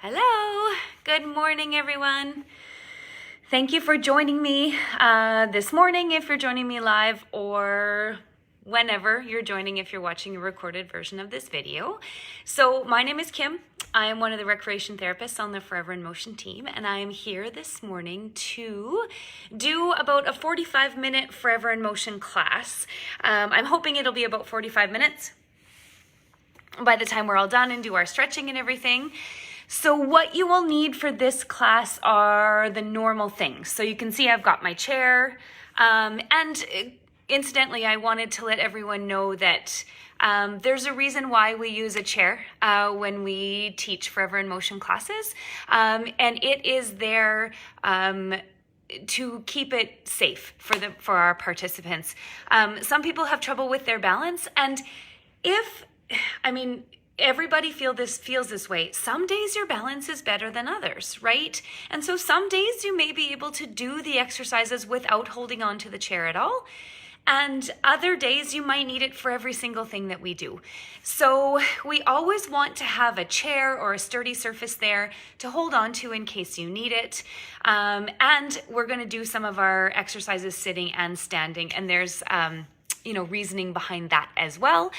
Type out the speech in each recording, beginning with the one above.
Hello, good morning everyone. Thank you for joining me this morning if you're joining me live, or whenever you're joining if you're watching a recorded version of this video. So my name is Kim. I am one of the recreation therapists on the Forever in Motion team, and I am here this morning to do about a 45-minute Forever in Motion class. I'm hoping it'll be about 45 minutes by the time we're all done and do our stretching and everything. So what you will need for this class are the normal things. So you can see I've got my chair, and incidentally, I wanted to let everyone know that there's a reason why we use a chair when we teach Forever in Motion classes, and it is there to keep it safe for our participants. Some people have trouble with their balance, and everybody feels this way. Some days your balance is better than others, right? And so some days you may be able to do the exercises without holding on to the chair at all. And other days you might need it for every single thing that we do. So we always want to have a chair or a sturdy surface there to hold on to in case you need it. And we're going to do some of our exercises sitting and standing. And there's reasoning behind that as well.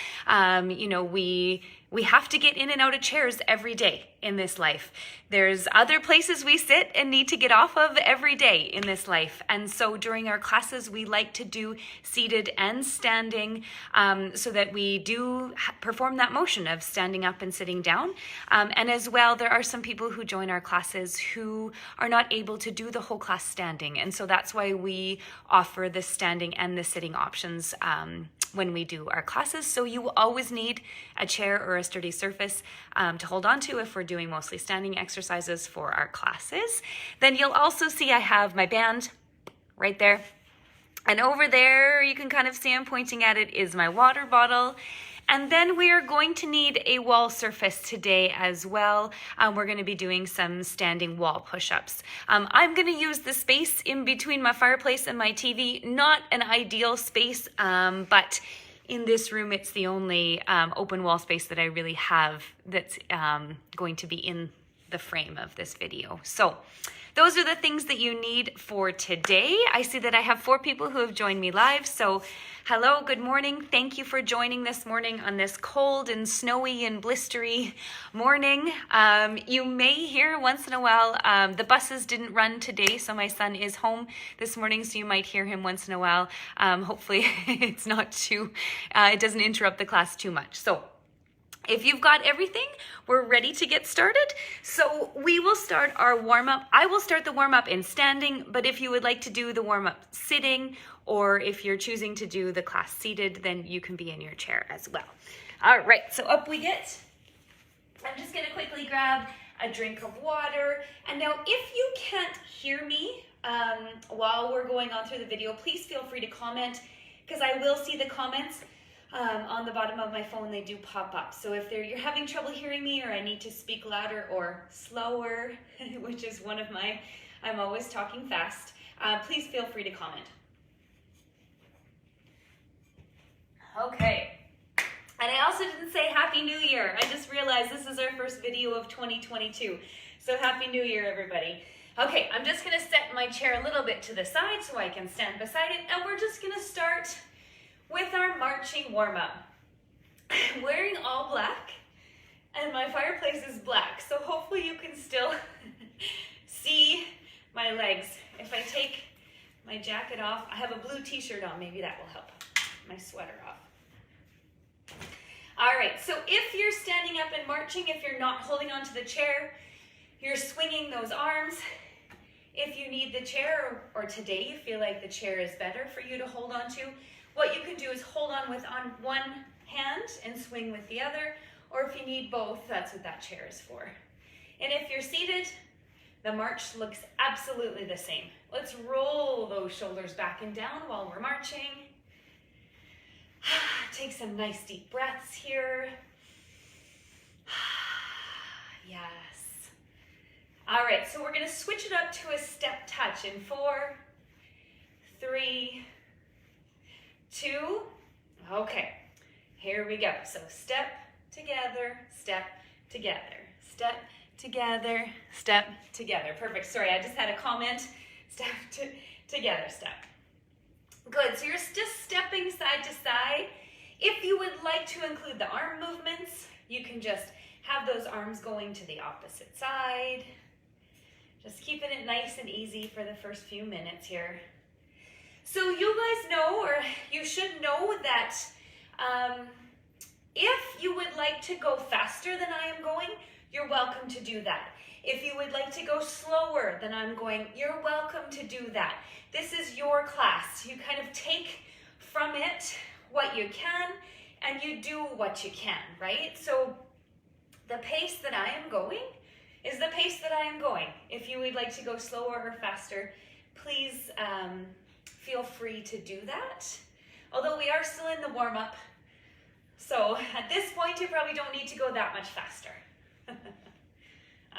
We have to get in and out of chairs every day in this life. There's other places we sit and need to get off of every day in this life. And so during our classes, we like to do seated and standing so that we do perform that motion of standing up and sitting down. And as well, there are some people who join our classes who are not able to do the whole class standing. And so that's why we offer the standing and the sitting options when we do our classes. So you will always need a chair or a sturdy surface to hold on to if we're doing mostly standing exercises for our classes. Then you'll also see I have my band right there. And over there, you can kind of see I'm pointing at it, is my water bottle. And then we are going to need a wall surface today as well. We're going to be doing some standing wall push-ups. I'm going to use the space in between my fireplace and my TV. Not an ideal space, but in this room, it's the only open wall space that I really have that's going to be in the frame of this video. So those are the things that you need for today. I see that I have 4 people who have joined me live. So hello, good morning. Thank you for joining this morning on this cold and snowy and blistery morning. You may hear once in a while, the buses didn't run today, so my son is home this morning, so you might hear him once in a while. Hopefully it's not it doesn't interrupt the class too much. So if you've got everything, we're ready to get started. So we will start our warm-up. I will start the warm-up in standing, but if you would like to do the warm-up sitting, or if you're choosing to do the class seated, then you can be in your chair as well. All right, so up we get. I'm just gonna quickly grab a drink of water. And now if you can't hear me while we're going on through the video, please feel free to comment, because I will see the comments. On the bottom of my phone, they do pop up. So if you're having trouble hearing me, or I need to speak louder or slower, which is one of I'm always talking fast, please feel free to comment. Okay. And I also didn't say Happy New Year. I just realized this is our first video of 2022. So Happy New Year, everybody. Okay, I'm just gonna set my chair a little bit to the side so I can stand beside it, and we're just gonna start with our marching warm-up. I'm wearing all black, and my fireplace is black, so hopefully you can still see my legs. If I take my jacket off, I have a blue t-shirt on, maybe that will help. My sweater off. All right, so if you're standing up and marching, if you're not holding onto the chair, you're swinging those arms. If you need the chair, or today you feel like the chair is better for you to hold on to, what you can do is hold on one hand and swing with the other, or if you need both, that's what that chair is for. And if you're seated, the march looks absolutely the same. Let's roll those shoulders back and down while we're marching. Take some nice deep breaths here. Yes. All right, so we're gonna switch it up to a step touch in 4, 3, 2, okay, here we go. So step together, step together, step together, step, together. Perfect. Sorry, I just had a comment. Step, together, step. Good. So you're just stepping side to side. If you would like to include the arm movements, you can just have those arms going to the opposite side. Just keeping it nice and easy for the first few minutes here. So you guys know, or you should know that if you would like to go faster than I am going, you're welcome to do that. If you would like to go slower than I'm going, you're welcome to do that. This is your class. You kind of take from it what you can and you do what you can, right? So the pace that I am going is the pace that I am going. If you would like to go slower or faster, please feel free to do that. Although we are still in the warm-up, so at this point you probably don't need to go that much faster.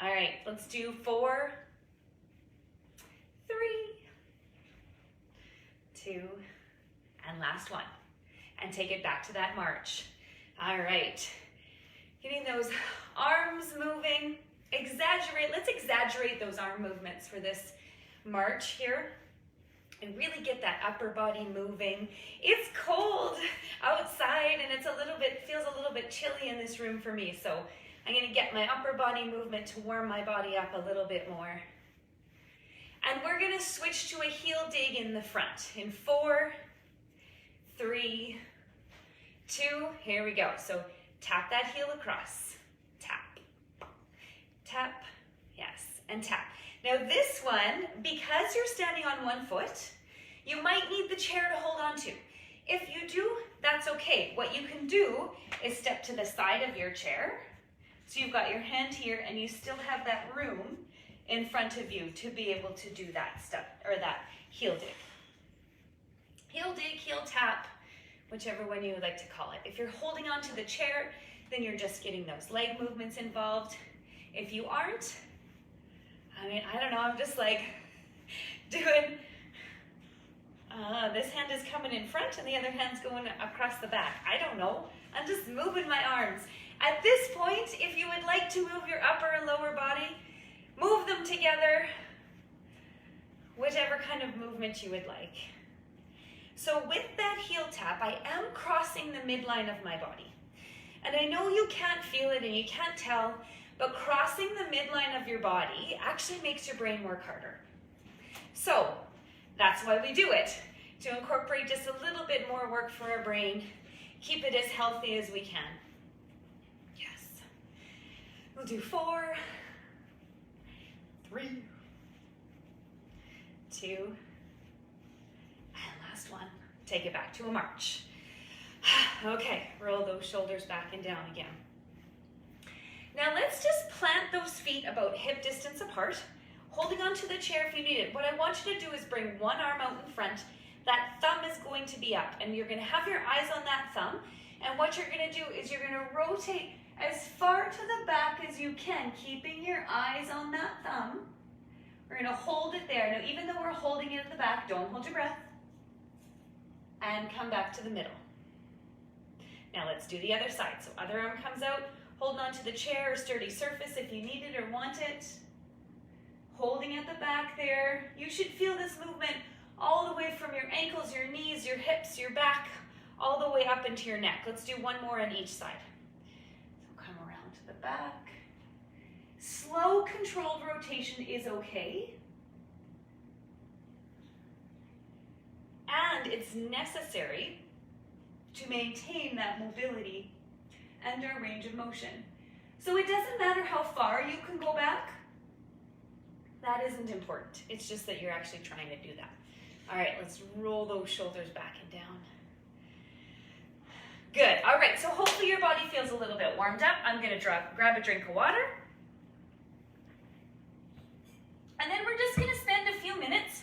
All right, let's do 4, 3, 2, and last one. And take it back to that march. All right, getting those arms moving. Let's exaggerate those arm movements for this march here. And really get that upper body moving. It's cold outside and feels a little bit chilly in this room for me. So I'm gonna get my upper body movement to warm my body up a little bit more. And we're gonna switch to a heel dig in the front in 4, 3, 2, here we go. So tap that heel across, tap, tap, yes, and tap. Now this one, because you're standing on one foot, you might need the chair to hold on to. If you do, that's okay. What you can do is step to the side of your chair. So you've got your hand here and you still have that room in front of you to be able to do that step or that heel dig. Heel dig, heel tap, whichever one you would like to call it. If you're holding on to the chair, then you're just getting those leg movements involved. If you aren't, I don't know, I'm just like doing, this hand is coming in front and the other hand's going across the back. I don't know, I'm just moving my arms. At this point, if you would like to move your upper and lower body, move them together, whichever kind of movement you would like. So with that heel tap, I am crossing the midline of my body. And I know you can't feel it and you can't tell, but crossing the midline of your body actually makes your brain work harder. So that's why we do it, to incorporate just a little bit more work for our brain, keep it as healthy as we can. Yes. We'll do 4, 3, 2, and last one. Take it back to a march. Okay, roll those shoulders back and down again. Now let's just plant those feet about hip distance apart, holding onto the chair if you need it. What I want you to do is bring one arm out in front. That thumb is going to be up, and you're going to have your eyes on that thumb. And what you're going to do is you're going to rotate as far to the back as you can, keeping your eyes on that thumb. We're going to hold it there. Now, even though we're holding it at the back, don't hold your breath. And come back to the middle. Now let's do the other side. So other arm comes out, holding onto the chair or sturdy surface if you need it or want it. Holding at the back there. You should feel this movement all the way from your ankles, your knees, your hips, your back, all the way up into your neck. Let's do one more on each side. So come around to the back. Slow, controlled rotation is okay. And it's necessary to maintain that mobility and our range of motion. So it doesn't matter how far you can go back. That isn't important. It's just that you're actually trying to do that. All right, let's roll those shoulders back and down. Good. All right, so hopefully your body feels a little bit warmed up. I'm going to grab a drink of water. And then we're just going to spend a few minutes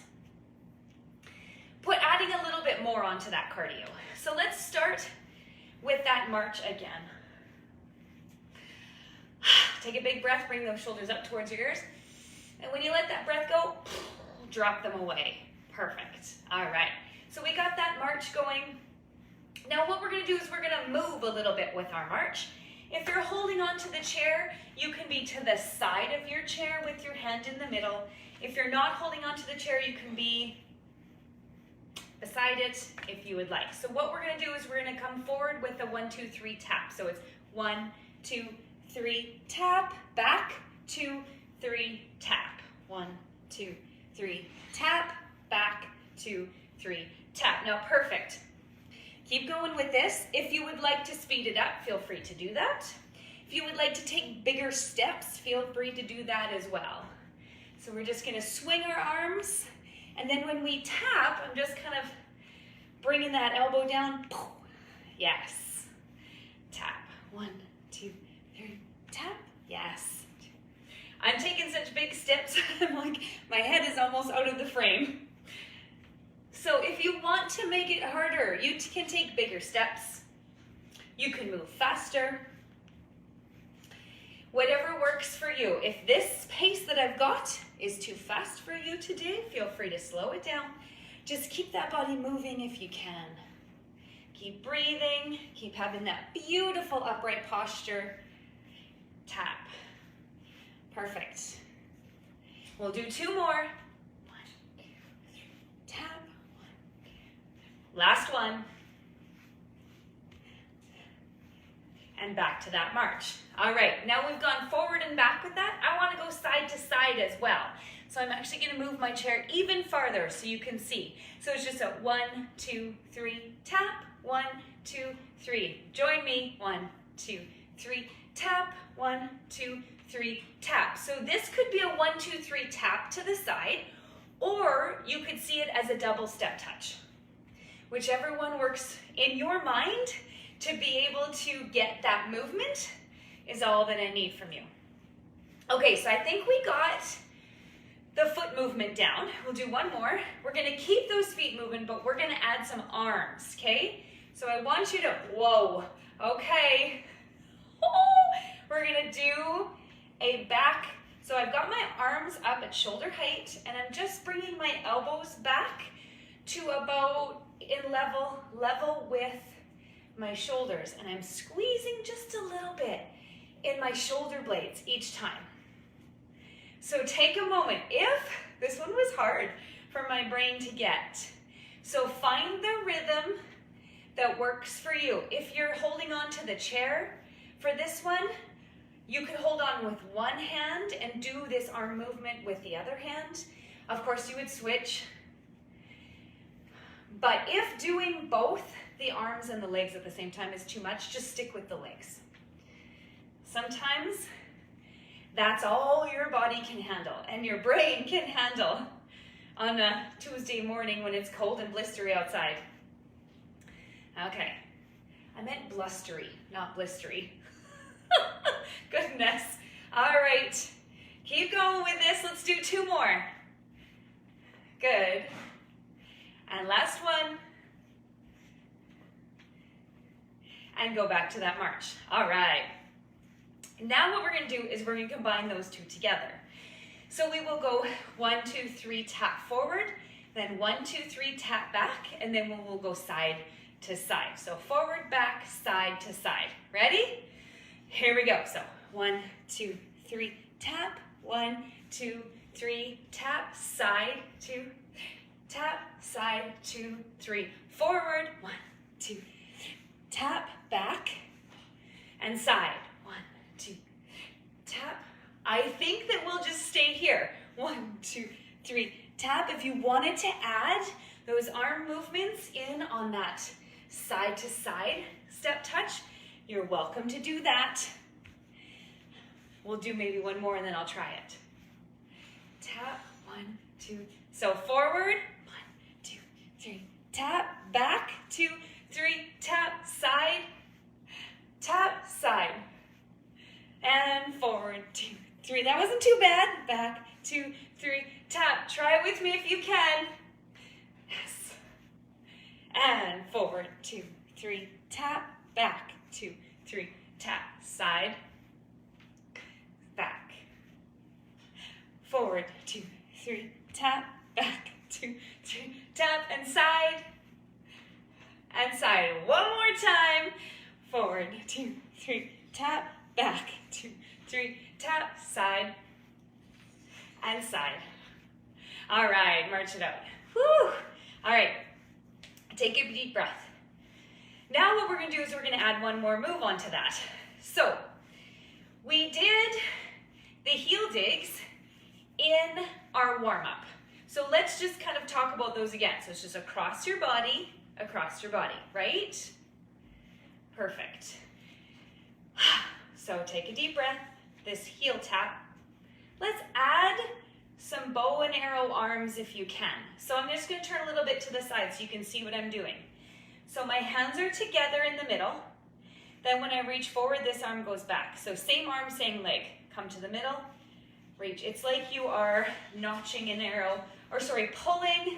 adding a little bit more onto that cardio. So let's start with that march again. Take a big breath, bring those shoulders up towards your ears. And when you let that breath go, drop them away. Perfect. All right. So we got that march going. Now what we're going to do is we're going to move a little bit with our march. If you're holding onto the chair, you You can be to the side of your chair with your hand in the middle. If you're not holding onto the chair, you can be beside it if you would like. So what we're going to do is we're going to come forward with a 1, 2, 3 tap. So it's 1, 2, 3 tap, back, 2, 3 tap. 1, 2, 3 tap, back, 2, 3 tap. Now perfect. Keep going with this. If you would like to speed it up, feel free to do that. If you would like to take bigger steps, feel free to do that as well. So we're just going to swing our arms, and then when we tap, I'm just kind of bringing that elbow down. Yes. Tap. 1, 2, 3. Tap. Yes. I'm taking such big steps, I'm like, my head is almost out of the frame. So if you want to make it harder, you can take bigger steps. You can move faster. Whatever works for you. If this pace that I've got is too fast for you today, feel free to slow it down. Just keep that body moving if you can. Keep breathing. Keep having that beautiful upright posture. Tap. Perfect. We'll do 2 more. 1, 2, 3. Tap. 1. Last one. And back to that march. All right, now we've gone forward and back with that. I want to go side to side as well. So I'm actually going to move my chair even farther so you can see. So it's just a 1, 2, 3, tap, 1, 2, 3. Join me, 1, 2, 3, tap, 1, 2, 3, tap. So this could be a 1, 2, 3 tap to the side, or you could see it as a double step touch. Whichever one works in your mind to be able to get that movement is all that I need from you. Okay, so I think we got the foot movement down. We'll do one more. We're gonna keep those feet moving, but we're gonna add some arms, okay? So I want you to, whoa, okay. We're gonna do a back. So I've got my arms up at shoulder height, and I'm just bringing my elbows back to about in level with my shoulders, and I'm squeezing just a little bit in my shoulder blades each time. So take a moment. If this one was hard for my brain to get, so find the rhythm that works for you. If you're holding on to the chair for this one, you could hold on with one hand and do this arm movement with the other hand. Of course, you would switch. But if doing both the arms and the legs at the same time is too much, just stick with the legs. Sometimes that's all your body can handle and your brain can handle on a Tuesday morning when it's cold and blistery outside. Okay, I meant blustery, not blistery. Goodness. All right, keep going with this. Let's do 2 more. Good. And last one. And go back to that march. All right. Now what we're going to do is we're going to combine those 2 together. So we will go 1, 2, 3, tap forward, then 1, 2, 3, tap back, and then we'll go side to side. So forward, back, side to side. Ready? Here we go. So 1, 2, 3, tap. 1, 2, 3, tap. Side, 2, tap. Side, 2, 3. Forward. 1, 2, tap. Back and side. 1, 2, tap. I think that we'll just stay here. 1, 2, 3, tap. If you wanted to add those arm movements in on that side to side step touch, you're welcome to do that. We'll do maybe one more and then I'll try it. Tap, 1, 2. So forward, 1, 2, 3, tap. Back, 2, 3, tap. Side, tap, side. And forward, 2, 3. That wasn't too bad. Back, 2, 3, tap. Try it with me if you can. Yes. And forward, 2, 3, tap. Back, 2, 3, tap. Side, back. Forward, 2, 3, tap. Back, 2, 3, tap. And side. And side. One more time. Forward, 2, 3, tap. Back, 2, three, tap, side, and side. All right, march it out. Whew. All right, take a deep breath. Now what we're gonna do is we're gonna add one more move onto that. So, we did the heel digs in our warm-up. So let's just kind of talk about those again. So it's just across your body, right? Perfect. So take a deep breath, this heel tap. Let's add some bow and arrow arms if you can. So I'm just gonna turn a little bit to the side so you can see what I'm doing. So my hands are together in the middle. Then when I reach forward, this arm goes back. So same arm, same leg. Come to the middle, reach. It's like you are notching an arrow, or sorry, pulling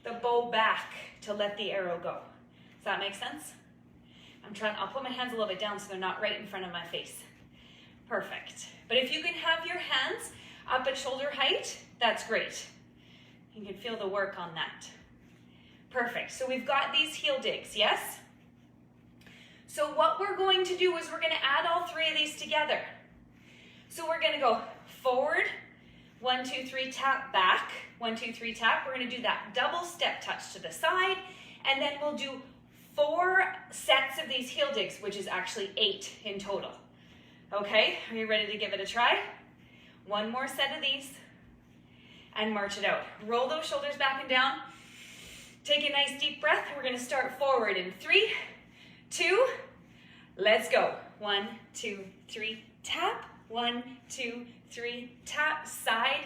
the bow back to let the arrow go. Does that make sense? I'll put my hands a little bit down so they're not right in front of my face. Perfect. But if you can have your hands up at shoulder height, that's great. You can feel the work on that. Perfect. So we've got these heel digs, yes? So what we're going to do is we're going to add all three of these together. So we're going to go forward, 1, 2, 3, tap, back, 1, 2, 3, tap. We're going to do that double step touch to the side, and then we'll do 4 sets of these heel digs, which is actually 8 in total. Okay, are you ready to give it a try? One more set of these, and march it out. Roll those shoulders back and down. Take a nice deep breath. We're going to start forward in 3, 2, let's go. 1, 2, 3, tap. 1, 2, 3, tap, side,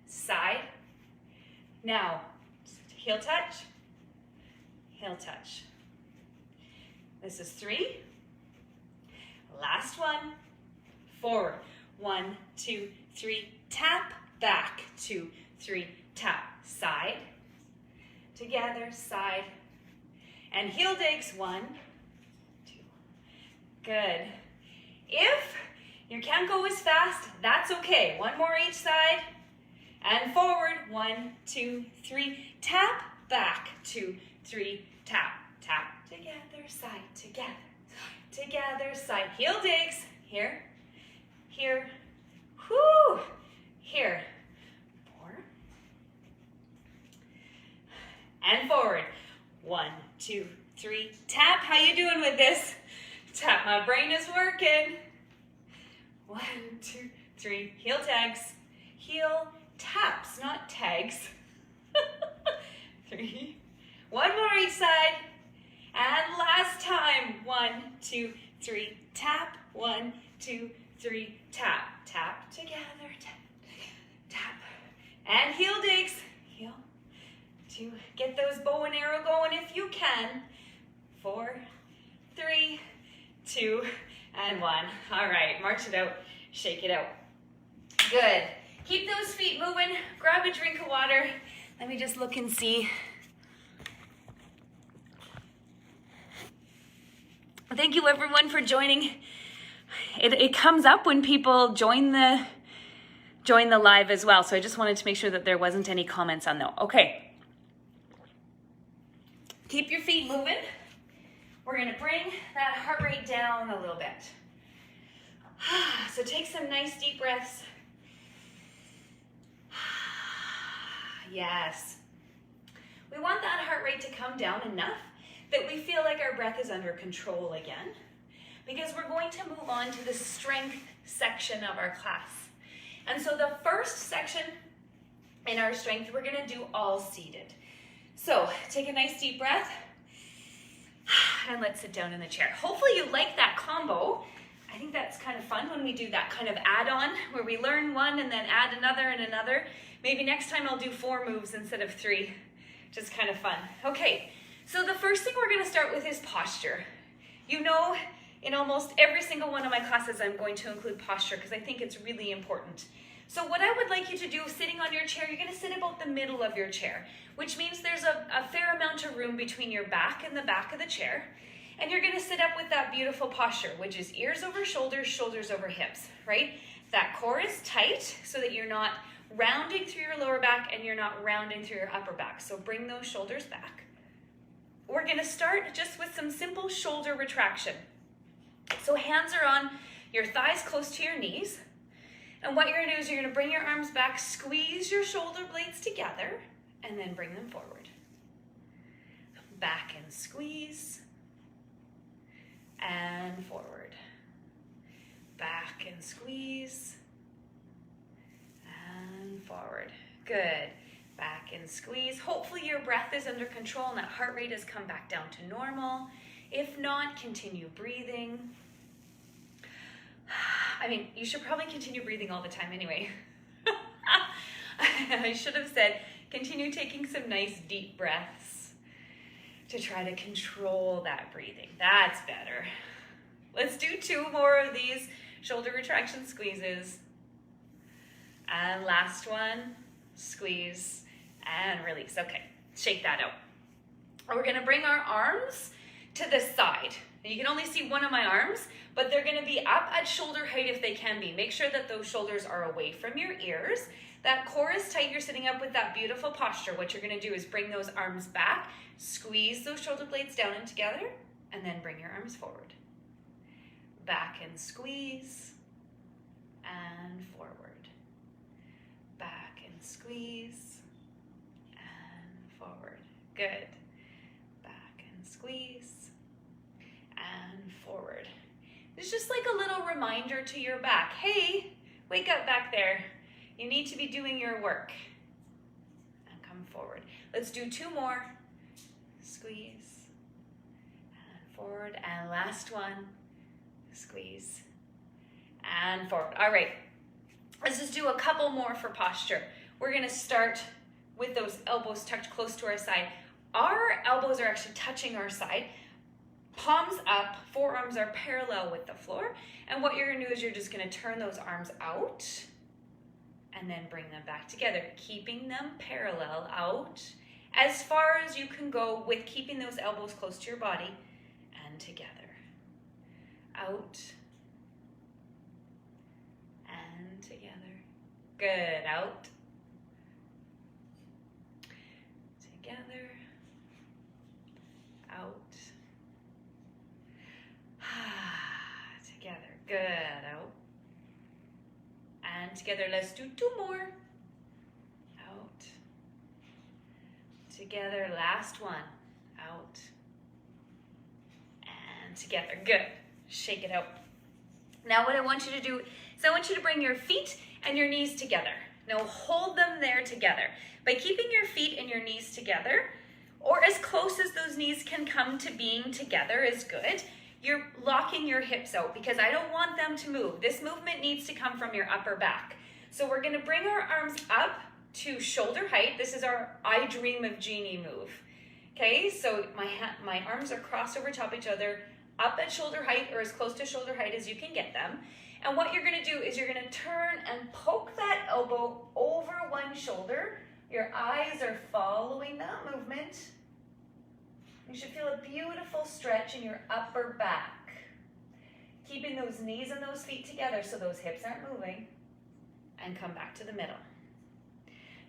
side. Now, heel touch, heel touch. This is 3. Last one, forward. 1, 2, 3, tap, back, 2, 3, tap, side, together, side, and heel digs, 1, 2, good. If you can't go as fast, that's okay. One more each side, and forward, 1, 2, 3, tap, back, 2, 3, tap, tap, together, side, together, together, side, heel digs, here, here, whoo, here, 4, and forward, 1, 2, 3, tap. How you doing with this? Tap, my brain is working. 1, 2, 3, heel tags, heel taps, not tags. 3, one more each side, and last time, 1, 2, 3, tap, 1, 2, 3, tap, tap, together, tap, tap, and heel digs, heel, 2, get those bow and arrow going if you can, 4, 3, 2, and 1. All right, march it out, shake it out. Good. Keep those feet moving. Grab a drink of water. Let me just look and see. Thank you everyone for joining. It comes up when people join the live as well, so I just wanted to make sure that there wasn't any comments on that. Okay. Keep your feet moving. We're gonna bring that heart rate down a little bit. So take some nice deep breaths. Yes. We want that heart rate to come down enough that we feel like our breath is under control again, because we're going to move on to the strength section of our class. And so the first section in our strength, we're gonna do all seated. So take a nice deep breath. And let's sit down in the chair. Hopefully you like that combo. I think that's kind of fun when we do that kind of add-on where we learn one and then add another and another. Maybe next time I'll do 4 moves instead of 3. Just kind of fun. Okay, so the first thing we're going to start with is posture. You know, in almost every single one of my classes I'm going to include posture because I think it's really important. So what I would like you to do sitting on your chair, you're going to sit about the middle of your chair, which means there's a fair amount of room between your back and the back of the chair. And you're going to sit up with that beautiful posture, which is ears over shoulders, shoulders over hips, right? That core is tight so that you're not rounding through your lower back and you're not rounding through your upper back. So bring those shoulders back. We're going to start just with some simple shoulder retraction. So hands are on your thighs close to your knees. And what you're gonna do is you're gonna bring your arms back, squeeze your shoulder blades together, and then bring them forward. Back and squeeze, and forward. Back and squeeze, and forward. Good. Back and squeeze. Hopefully your breath is under control and that heart rate has come back down to normal. If not, continue breathing. I mean, you should probably continue breathing all the time anyway. I should have said, continue taking some nice deep breaths to try to control that breathing. That's better. Let's do 2 more of these shoulder retraction squeezes. And last one, squeeze and release. Okay, shake that out. We're gonna bring our arms to the side. You can only see one of my arms, but they're gonna be up at shoulder height if they can be. Make sure that those shoulders are away from your ears. That core is tight, you're sitting up with that beautiful posture. What you're gonna do is bring those arms back, squeeze those shoulder blades down and together, and then bring your arms forward. Back and squeeze, and forward. Back and squeeze, and forward. Good. Back and squeeze, and forward. It's just like a little reminder to your back. Hey, wake up back there. You need to be doing your work. And come forward. Let's do 2 more. Squeeze, and forward, and last one. Squeeze, and forward. All right, let's just do a couple more for posture. We're gonna start with those elbows tucked close to our side. Our elbows are actually touching our side. Palms up, forearms are parallel with the floor. And what you're gonna do is you're just gonna turn those arms out and then bring them back together, keeping them parallel out as far as you can go with keeping those elbows close to your body and together. Out and together. Good. Out, together, out, together. Good. Out and together. Let's do 2 more. Out, together. Last one. Out and together. Good. Shake it out. Now what I want you to do is I want you to bring your feet and your knees together. Now hold them there together. By keeping your feet and your knees together, or as close as those knees can come to being together is good, you're locking your hips out because I don't want them to move. This movement needs to come from your upper back. So we're gonna bring our arms up to shoulder height. This is our I Dream of Jeannie move. Okay, so my arms are crossed over top each other, up at shoulder height or as close to shoulder height as you can get them. And what you're gonna do is you're gonna turn and poke that elbow over one shoulder. Your eyes are following that movement. You should feel a beautiful stretch in your upper back. Keeping those knees and those feet together so those hips aren't moving. And come back to the middle.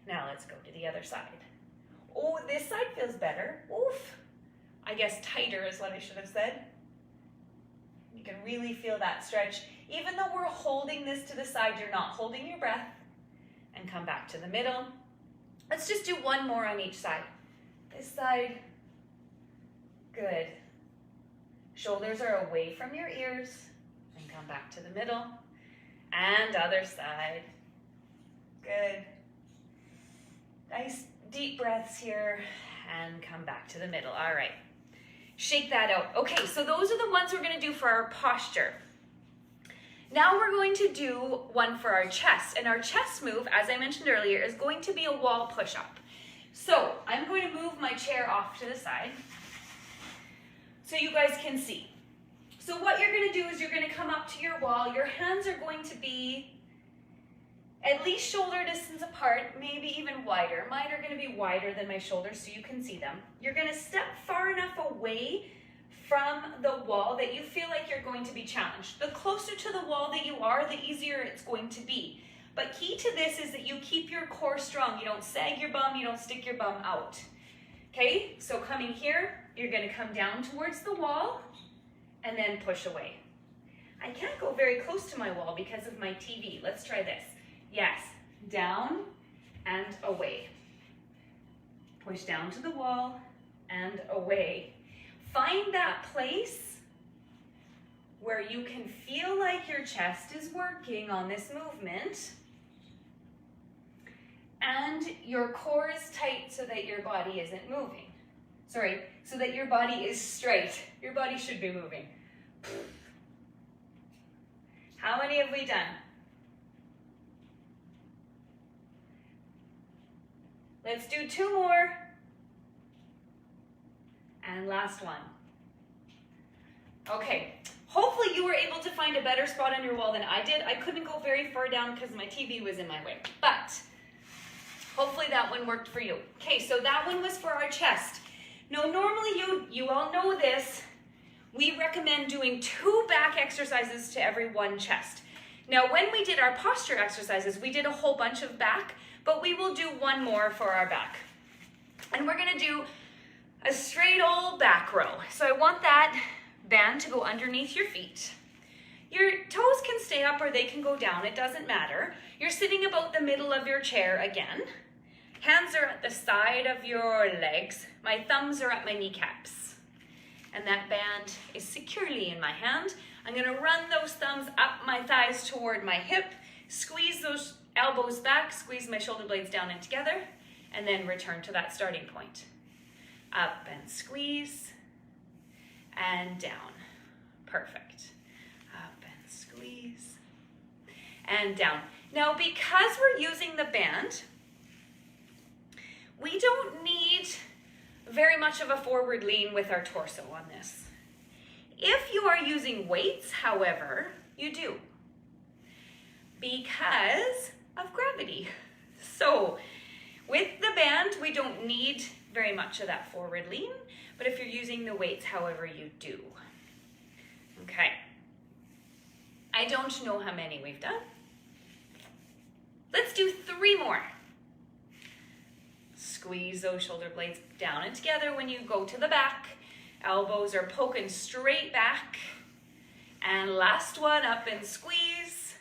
Now let's go to the other side. Oh, this side feels better. Oof. I guess tighter is what I should have said. You can really feel that stretch. Even though we're holding this to the side, you're not holding your breath. And come back to the middle. Let's just do 1 more on each side. This side. Good. Shoulders are away from your ears. And come back to the middle. And other side. Good. Nice deep breaths here. And come back to the middle. All right. Shake that out. Okay, so those are the ones we're going to do for our posture. Now we're going to do one for our chest. And our chest move, as I mentioned earlier, is going to be a wall push-up. So I'm going to move my chair off to the side so you guys can see. So what you're going to do is you're going to come up to your wall. Your hands are going to be at least shoulder distance apart, maybe even wider. Mine are going to be wider than my shoulders so you can see them. You're going to step far enough away from the wall that you feel like you're going to be challenged. The closer to the wall that you are, the easier it's going to be. But key to this is that you keep your core strong. You don't sag your bum, you don't stick your bum out. Okay, so coming here, you're going to come down towards the wall and then push away. I can't go very close to my wall because of my TV. Let's try this. Yes, down and away. Push down to the wall and away. Find that place where you can feel like your chest is working on this movement and your core is tight so that your body isn't moving. Sorry, so that your body is straight. Your body should be moving. How many have we done? Let's do 2 more. And last one. Okay, hopefully you were able to find a better spot on your wall than I did. I couldn't go very far down because my TV was in my way, but hopefully that one worked for you. Okay, so that one was for our chest. Now, normally you all know this, we recommend doing 2 back exercises to every 1 chest. Now, when we did our posture exercises, we did a whole bunch of back, but we will do 1 more for our back. And we're gonna do a straight old back row. So I want that band to go underneath your feet. Your toes can stay up or they can go down, it doesn't matter. You're sitting about the middle of your chair again. Hands are at the side of your legs. My thumbs are at my kneecaps. And that band is securely in my hand. I'm gonna run those thumbs up my thighs toward my hip, squeeze those elbows back, squeeze my shoulder blades down and together, and then return to that starting point. Up and squeeze, and down. Perfect. Up and squeeze, and down. Now, because we're using the band, we don't need very much of a forward lean with our torso on this. If you are using weights, however, you do, because of gravity. So with the band, we don't need very much of that forward lean, but if you're using the weights, however, you do. Okay. I don't know how many we've done. Let's do 3 more. Squeeze those shoulder blades down and together when you go to the back. Elbows are poking straight back. And last one, up and squeeze.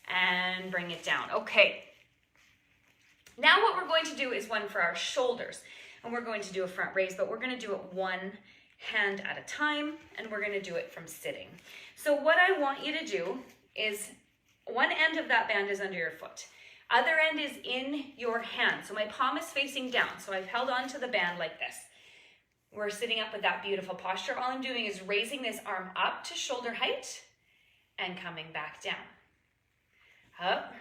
And bring it down. Okay. Now what we're going to do is one for our shoulders. And we're going to do a front raise, but we're going to do it 1 hand at a time. And we're going to do it from sitting. So what I want you to do is, one end of that band is under your foot. Other end is in your hand. So my palm is facing down. So I've held on to the band like this. We're sitting up with that beautiful posture. All I'm doing is raising this arm up to shoulder height and coming back down. Up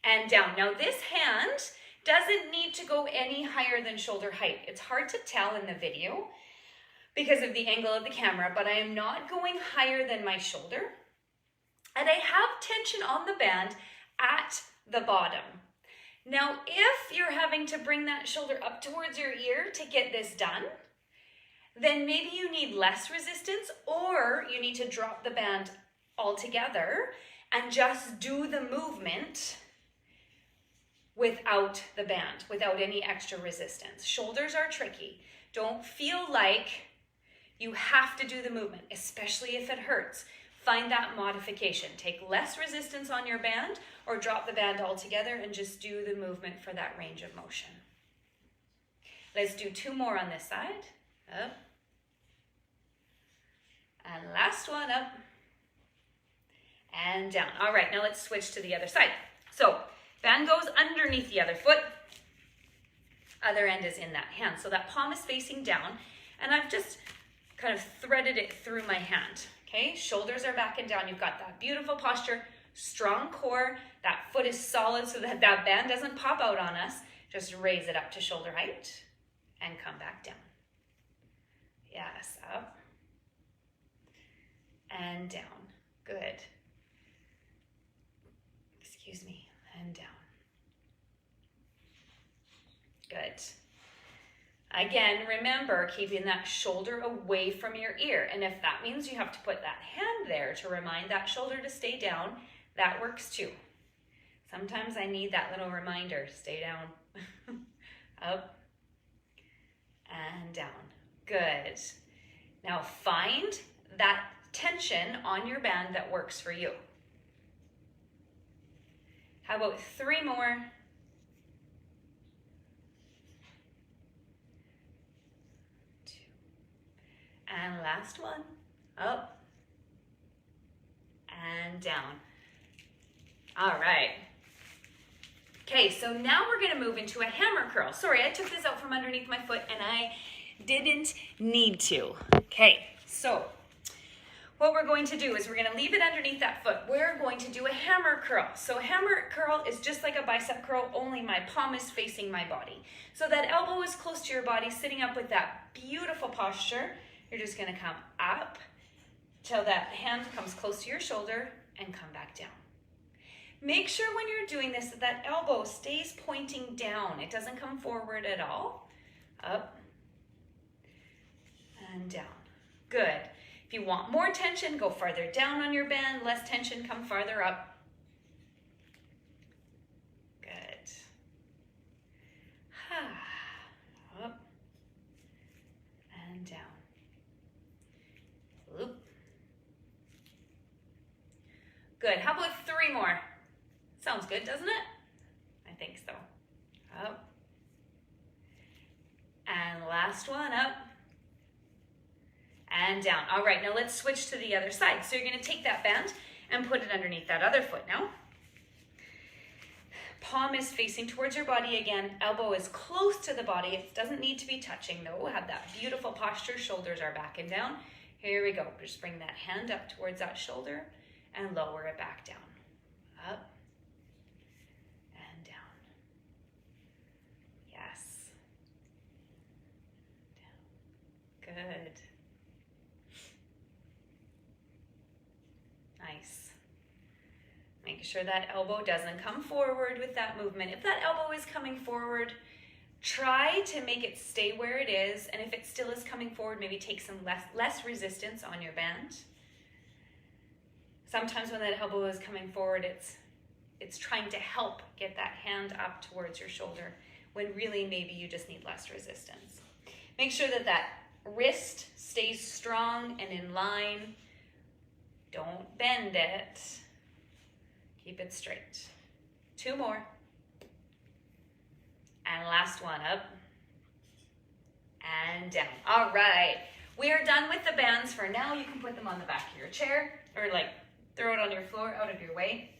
and down. Now this hand doesn't need to go any higher than shoulder height. It's hard to tell in the video because of the angle of the camera, but I am not going higher than my shoulder. And I have tension on the band at the bottom. Now, if you're having to bring that shoulder up towards your ear to get this done, then maybe you need less resistance, or you need to drop the band altogether and just do the movement without the band, without any extra resistance. Shoulders are tricky. Don't feel like you have to do the movement, especially if it hurts. Find that modification. Take less resistance on your band or drop the band altogether and just do the movement for that range of motion. Let's do 2 more on this side. Up. And last one, up. And down. All right, now let's switch to the other side. So band goes underneath the other foot. Other end is in that hand. So that palm is facing down, and I've just kind of threaded it through my hand. Okay, shoulders are back and down. You've got that beautiful posture, strong core. That foot is solid so that that band doesn't pop out on us. Just raise it up to shoulder height and come back down. Yes, up and down. Good. Excuse me, and down. Good. Again, remember keeping that shoulder away from your ear. And if that means you have to put that hand there to remind that shoulder to stay down, that works too. Sometimes I need that little reminder, stay down. Up and down. Good. Now find that tension on your band that works for you. How about 3 more? 2. And last one. Up and down. All right. Okay, so now we're gonna move into a hammer curl. Sorry, I took this out from underneath my foot and I didn't need to. Okay, so what we're going to do is we're gonna leave it underneath that foot. We're going to do a hammer curl. So hammer curl is just like a bicep curl, only my palm is facing my body. So that elbow is close to your body, sitting up with that beautiful posture. You're just gonna come up till that hand comes close to your shoulder and come back down. Make sure when you're doing this that that elbow stays pointing down. It doesn't come forward at all. Up and down. Good. If you want more tension, go farther down on your band. Less tension, come farther up. Good. Up and down. Loop. Good. How about 3 more? Sounds good, doesn't it? I think so. Up. And last one, up. And down. All right, now let's switch to the other side. So you're gonna take that band and put it underneath that other foot now. Palm is facing towards your body again. Elbow is close to the body. It doesn't need to be touching though. Have that beautiful posture. Shoulders are back and down. Here we go. Just bring that hand up towards that shoulder and lower it back down. Up and down. Yes. Down. Good. Nice. Make sure that elbow doesn't come forward with that movement. If that elbow is coming forward, try to make it stay where it is. And if it still is coming forward, maybe take some less resistance on your band. Sometimes when that elbow is coming forward, it's trying to help get that hand up towards your shoulder when really maybe you just need less resistance. Make sure that that wrist stays strong and in line. Don't bend it. Keep it straight. 2 more. And last one, up and down. All right, we are done with the bands for now. You can put them on the back of your chair or like throw it on your floor out of your way.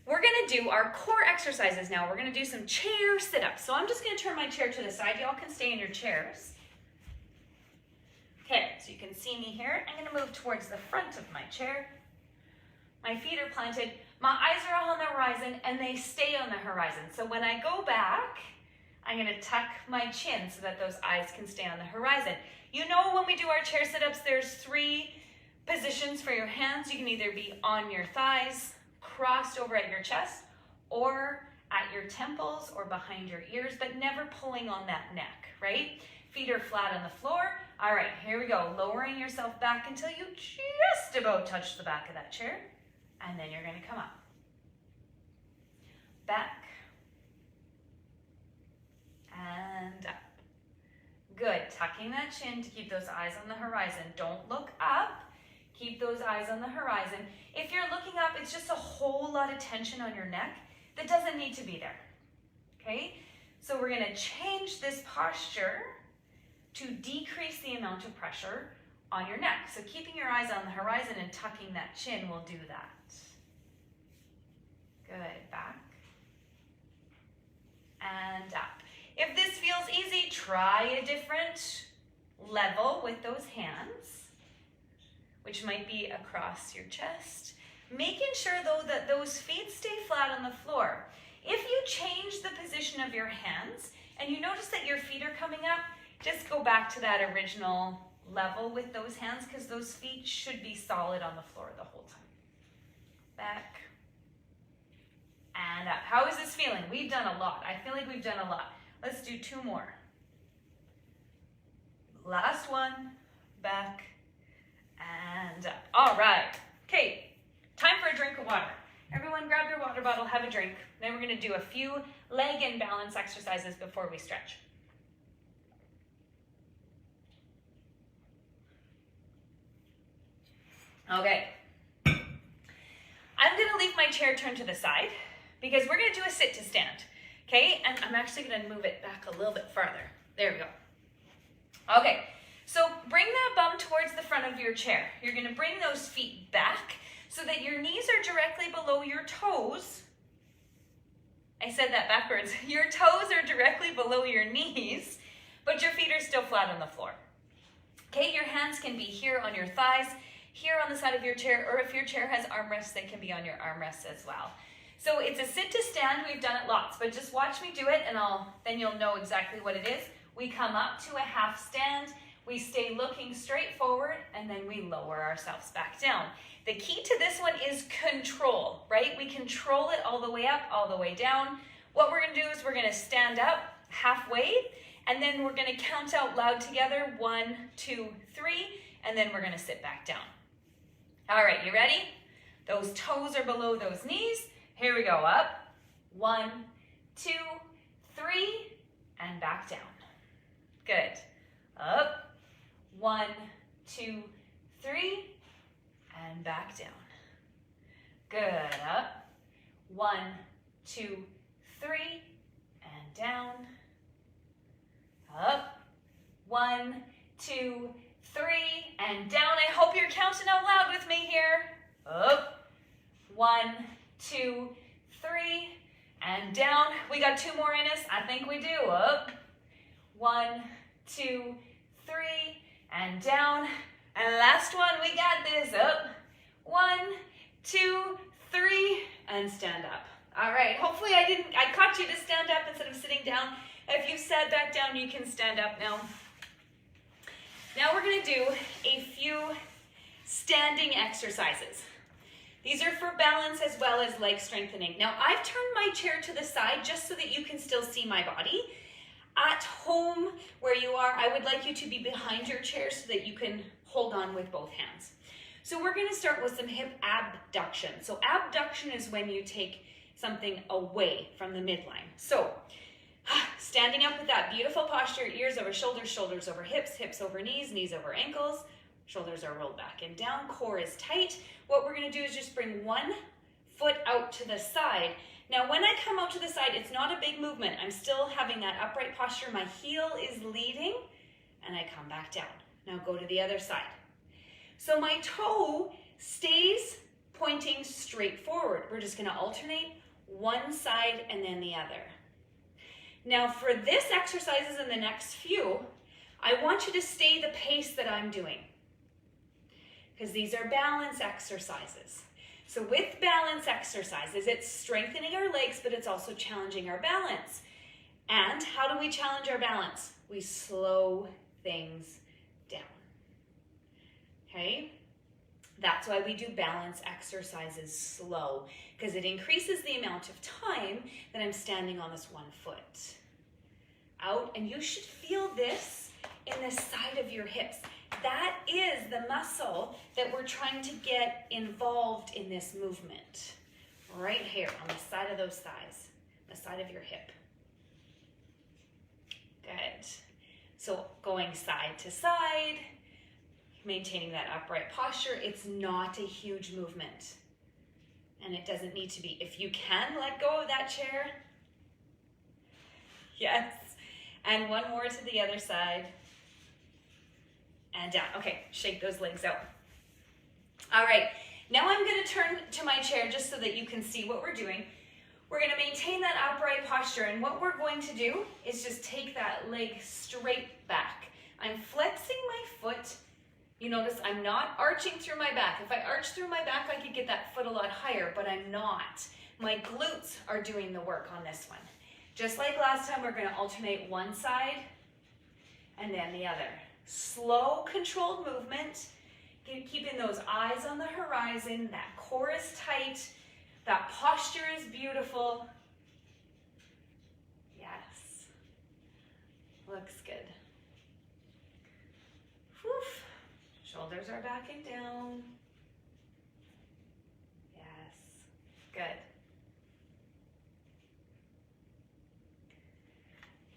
We're gonna do our core exercises now. We're gonna do some chair sit-ups. So I'm just gonna turn my chair to the side. Y'all can stay in your chairs. Okay, so you can see me here. I'm gonna move towards the front of my chair. My feet are planted. My eyes are on the horizon and they stay on the horizon. So when I go back, I'm gonna tuck my chin so that those eyes can stay on the horizon. You know when we do our chair sit-ups, there's 3 positions for your hands. You can either be on your thighs, crossed over at your chest, or at your temples or behind your ears, but never pulling on that neck, right? Feet are flat on the floor. All right, here we go. Lowering yourself back until you just about touch the back of that chair. And then you're gonna come up. Back. And up. Good, tucking that chin to keep those eyes on the horizon. Don't look up. Keep those eyes on the horizon. If you're looking up, it's just a whole lot of tension on your neck that doesn't need to be there, okay? So we're gonna change this posture to decrease the amount of pressure on your neck. So keeping your eyes on the horizon and tucking that chin will do that. Good, back and up. If this feels easy, try a different level with those hands, which might be across your chest. Making sure though that those feet stay flat on the floor. If you change the position of your hands and you notice that your feet are coming up, just go back to that original level with those hands because those feet should be solid on the floor the whole time. Back and up. How is this feeling? We've done a lot. I feel like we've done a lot. Let's do 2 more. Last one. Back and up. All right. Okay, time for a drink of water. Everyone grab your water bottle, have a drink. Then we're gonna do a few leg and balance exercises before we stretch. Okay. I'm going to leave my chair turned to the side because we're going to do a sit to stand. Okay, and I'm actually going to move it back a little bit farther. There we go. Okay, so bring that bum towards the front of your chair. You're going to bring those feet back so that your knees are directly below your toes. I said that backwards. Your toes are directly below your knees, but your feet are still flat on the floor. Okay, your hands can be here on your thighs, here on the side of your chair, or if your chair has armrests, they can be on your armrests as well. So it's a sit to stand. We've done it lots, but just watch me do it and then you'll know exactly what it is. We come up to a half stand, we stay looking straight forward, and then we lower ourselves back down. The key to this one is control, right? We control it all the way up, all the way down. What we're gonna do is we're gonna stand up halfway, and then we're gonna count out loud together, 1, 2, 3, and then we're gonna sit back down. All right, you ready? Those toes are below those knees. Here we go, up, 1, 2, 3, and back down. Good. Up, 1, 2, 3, and back down. Good. Up, 1, 2, 3, and down. Up, 1, 2, 3, and down. I hope you're counting out loud with me here. Up, 1, 2, 3, and down. We got 2 more in us. I think we do. Up, 1, 2, 3, and down. And last one, we got this. Up, 1, 2, 3, and stand up. All right, hopefully I caught you to stand up instead of sitting down. If you sat back down, you can stand up now. Now we're gonna do a few standing exercises. These are for balance as well as leg strengthening. Now I've turned my chair to the side just so that you can still see my body. At home, where you are, I would like you to be behind your chair so that you can hold on with both hands. So we're gonna start with some hip abduction. So abduction is when you take something away from the midline. So standing up with that beautiful posture, ears over shoulders, shoulders over hips, hips over knees, knees over ankles, shoulders are rolled back and down, core is tight. What we're gonna do is just bring one foot out to the side. Now, when I come out to the side, it's not a big movement. I'm still having that upright posture. My heel is leading, and I come back down. Now go to the other side. So my toe stays pointing straight forward. We're just gonna alternate one side and then the other. Now for this exercises and the next few, I want you to stay the pace that I'm doing, because these are balance exercises. So with balance exercises, it's strengthening our legs, but it's also challenging our balance. And how do we challenge our balance? We slow things down. Okay? That's why we do balance exercises slow, because it increases the amount of time that I'm standing on this one foot. Out, and you should feel this in the side of your hips. That is the muscle that we're trying to get involved in this movement. Right here on the side of those thighs, the side of your hip. Good. So going side to side, maintaining that upright posture. It's not a huge movement, and it doesn't need to be. If you can let go of that chair, yes. And one more to the other side. And down. Okay, shake those legs out. All right, now I'm gonna turn to my chair just so that you can see what we're doing. We're gonna maintain that upright posture, and what we're going to do is just take that leg straight back. I'm flexing my foot. You notice I'm not arching through my back. If I arch through my back, I could get that foot a lot higher, but I'm not. My glutes are doing the work on this one. Just like last time, we're gonna alternate one side and then the other. Slow, controlled movement, keeping those eyes on the horizon, that core is tight, that posture is beautiful. Yes, looks good. Whew. Shoulders are back and down. Yes, good.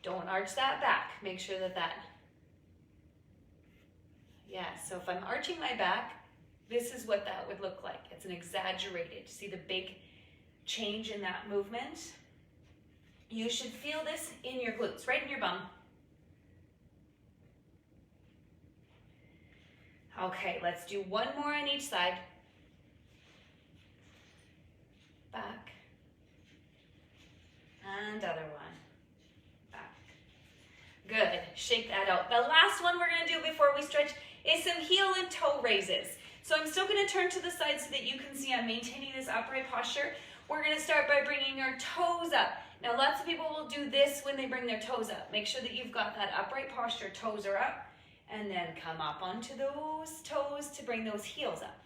Don't arch that back. Make sure that yes, so if I'm arching my back, This is what that would look like. It's an exaggerated. See the big change in that movement? You should feel this in your glutes, right in your bum. Okay, let's do one more on each side. Back. And other one. Back. Good. Shake that out. The last one we're going to do before we stretch is some heel and toe raises. So I'm still going to turn to the side so that you can see I'm maintaining this upright posture. We're going to start by bringing our toes up. Now lots of people will do this when they bring their toes up. Make sure that you've got that upright posture. Toes are up. And then come up onto those toes to bring those heels up.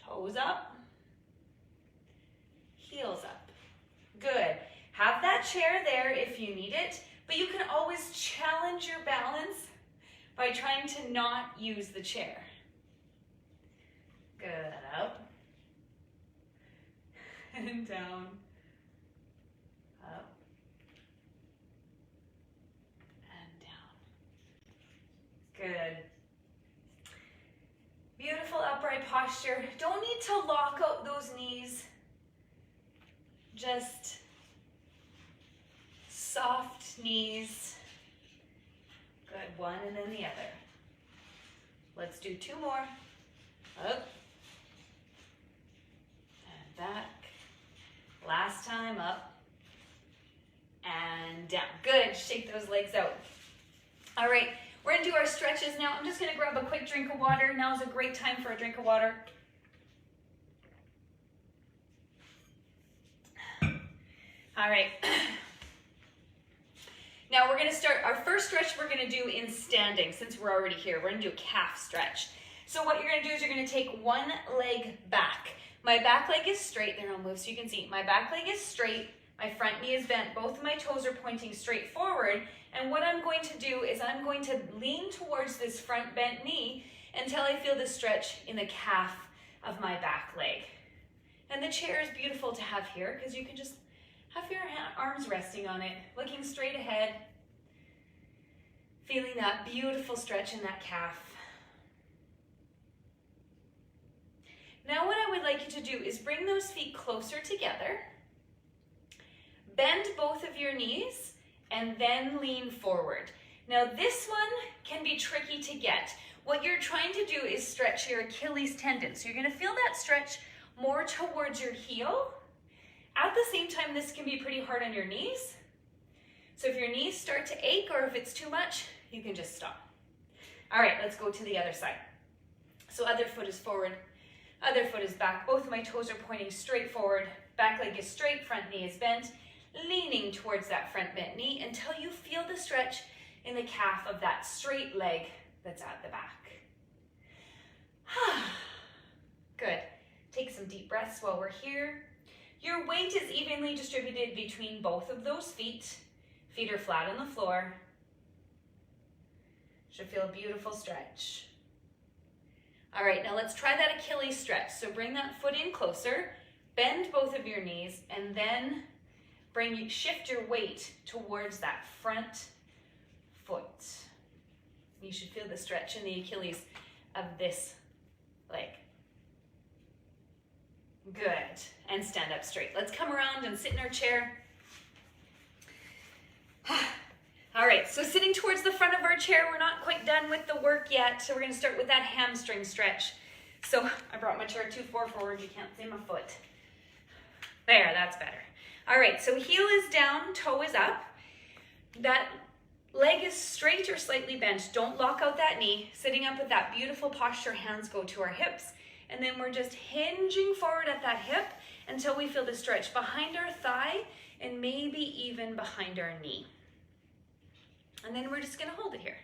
Toes up. Heels up. Good. Have that chair there if you need it, but you can always challenge your balance by trying to not use the chair. Good. Up. And down. Up. And down. Good. Beautiful upright posture. Don't need to lock out those knees. Just soft knees. Good, one and then the other. Let's do two more. Up. And back. Last time, up. And down. Good, shake those legs out. All right, we're gonna do our stretches now. I'm just gonna grab a quick drink of water. Now is a great time for a drink of water. All right. Now we're going to start our first stretch we're going to do in standing since we're already here. We're going to do a calf stretch. So what you're going to do is you're going to take one leg back. My back leg is straight. There, I'll move so you can see. My back leg is straight. My front knee is bent. Both of my toes are pointing straight forward. And what I'm going to do is I'm going to lean towards this front bent knee until I feel the stretch in the calf of my back leg. And the chair is beautiful to have here because you can just have your arms resting on it, looking straight ahead, feeling that beautiful stretch in that calf. Now what I would like you to do is bring those feet closer together, bend both of your knees, and then lean forward. Now this one can be tricky to get. What you're trying to do is stretch your Achilles tendon. So you're going to feel that stretch more towards your heel. At the same time, this can be pretty hard on your knees. So if your knees start to ache or if it's too much, you can just stop. All right, let's go to the other side. So other foot is forward, other foot is back. Both of my toes are pointing straight forward. Back leg is straight, front knee is bent, leaning towards that front bent knee until you feel the stretch in the calf of that straight leg that's at the back. Good. Take some deep breaths while we're here. Your weight is evenly distributed between both of those feet. Feet are flat on the floor. Should feel a beautiful stretch. All right, now let's try that Achilles stretch. So bring that foot in closer, bend both of your knees, and then shift your weight towards that front foot. You should feel the stretch in the Achilles of this leg. Good, and stand up straight. Let's come around and sit in our chair. All right, so sitting towards the front of our chair, we're not quite done with the work yet, so we're gonna start with that hamstring stretch. So I brought my chair too far forward, you can't see my foot. There, that's better. All right, so heel is down, toe is up. That leg is straight or slightly bent. Don't lock out that knee. Sitting up with that beautiful posture, hands go to our hips. And then we're just hinging forward at that hip until we feel the stretch behind our thigh and maybe even behind our knee. And then we're just gonna hold it here.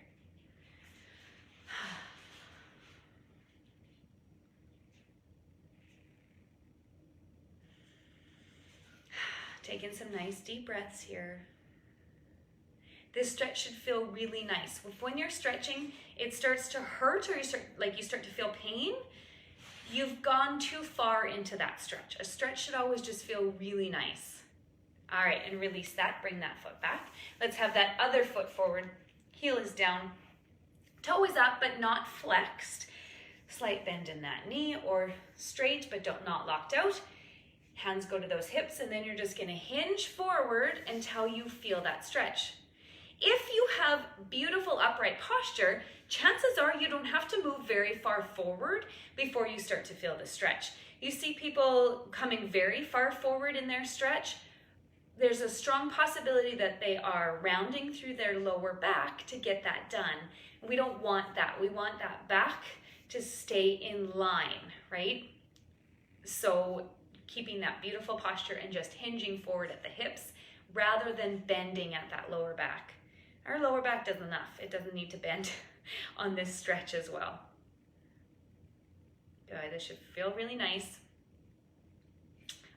Taking some nice deep breaths here. This stretch should feel really nice. When you're stretching, it starts to hurt or you start to feel pain, you've gone too far into that stretch. A stretch should always just feel really nice. All right, and release that, bring that foot back. Let's have that other foot forward. Heel is down, toe is up but not flexed. Slight bend in that knee, or straight but not locked out. Hands go to those hips, and then you're just going to hinge forward until you feel that stretch. If you have beautiful upright posture, chances are you don't have to move very far forward before you start to feel the stretch. You see people coming very far forward in their stretch, there's a strong possibility that they are rounding through their lower back to get that done. We don't want that. We want that back to stay in line, right? So keeping that beautiful posture and just hinging forward at the hips rather than bending at that lower back. Our lower back does enough. It doesn't need to bend on this stretch as well. Good, this should feel really nice.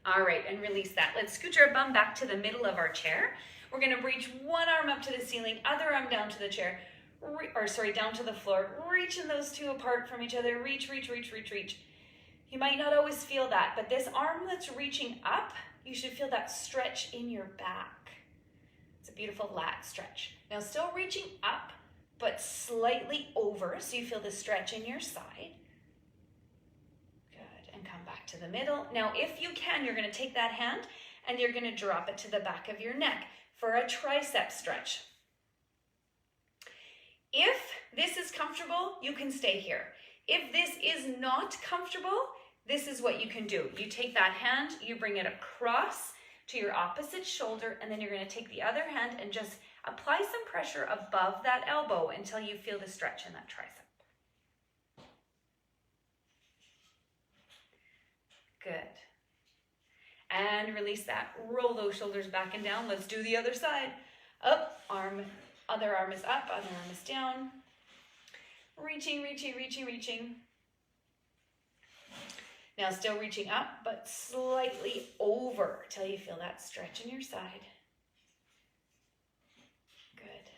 All right, and release that. Let's scoot our bum back to the middle of our chair. We're gonna reach one arm up to the ceiling, other arm down to the chair, down to the floor, reaching those two apart from each other. Reach, reach, reach, reach, reach. You might not always feel that, but this arm that's reaching up, you should feel that stretch in your back. It's a beautiful lat stretch. Now still reaching up, but slightly over, so you feel the stretch in your side. Good, and come back to the middle. Now if you can, you're gonna take that hand and you're gonna drop it to the back of your neck for a tricep stretch. If this is comfortable, you can stay here. If this is not comfortable, this is what you can do. You take that hand, you bring it across to your opposite shoulder, and then you're going to take the other hand and just apply some pressure above that elbow until you feel the stretch in that tricep. Good. And release that. Roll those shoulders back and down. Let's do the other side. Up, other arm is up, other arm is down. Reaching, reaching, reaching, reaching. Now still reaching up, but slightly over till you feel that stretch in your side. Good.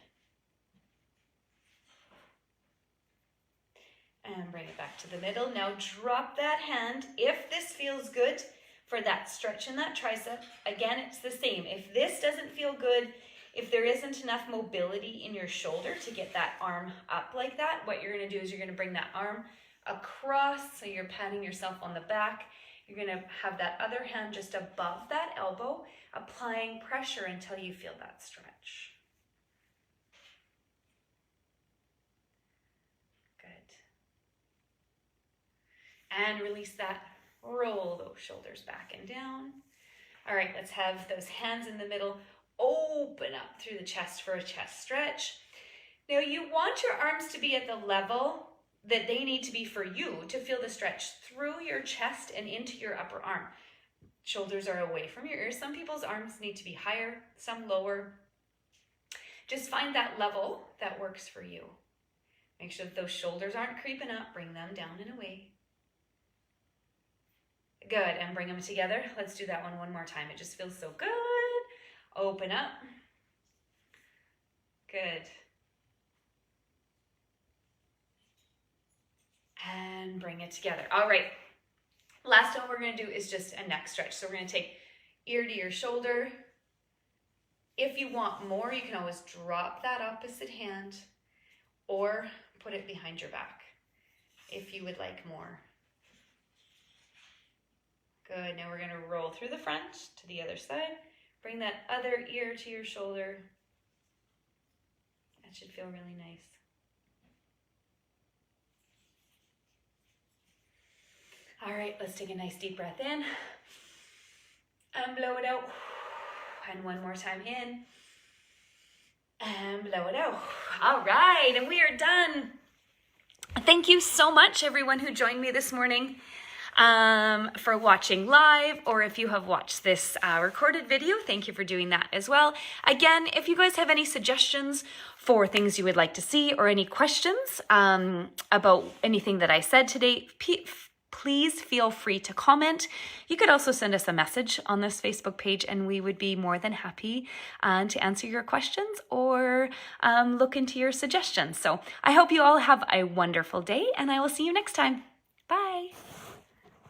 And bring it back to the middle. Now drop that hand if this feels good for that stretch in that tricep. Again, it's the same. If this doesn't feel good, if there isn't enough mobility in your shoulder to get that arm up like that, what you're going to do is you're going to bring that arm across, so you're patting yourself on the back. You're going to have that other hand just above that elbow, applying pressure until you feel that stretch. Good. And release that. Roll those shoulders back and down. All right, let's have those hands in the middle. Open up through the chest for a chest stretch. Now you want your arms to be at the level that they need to be for you to feel the stretch through your chest and into your upper arm. Shoulders are away from your ears. Some people's arms need to be higher, some lower. Just find that level that works for you. Make sure that those shoulders aren't creeping up. Bring them down and away. Good, and bring them together. Let's do that one more time. It just feels so good. Open up. Good. And bring it together. All right. Last one we're going to do is just a neck stretch. So we're going to take ear to your shoulder. If you want more, you can always drop that opposite hand or put it behind your back if you would like more. Good. Now we're going to roll through the front to the other side. Bring that other ear to your shoulder. That should feel really nice. All right, let's take a nice deep breath in and blow it out. And one more time in and blow it out. All right, and we are done. Thank you so much, everyone who joined me this morning, for watching live, or if you have watched this recorded video, thank you for doing that as well. Again, if you guys have any suggestions for things you would like to see or any questions about anything that I said today, please feel free to comment. You could also send us a message on this Facebook page and we would be more than happy to answer your questions or look into your suggestions. So I hope you all have a wonderful day and I will see you next time.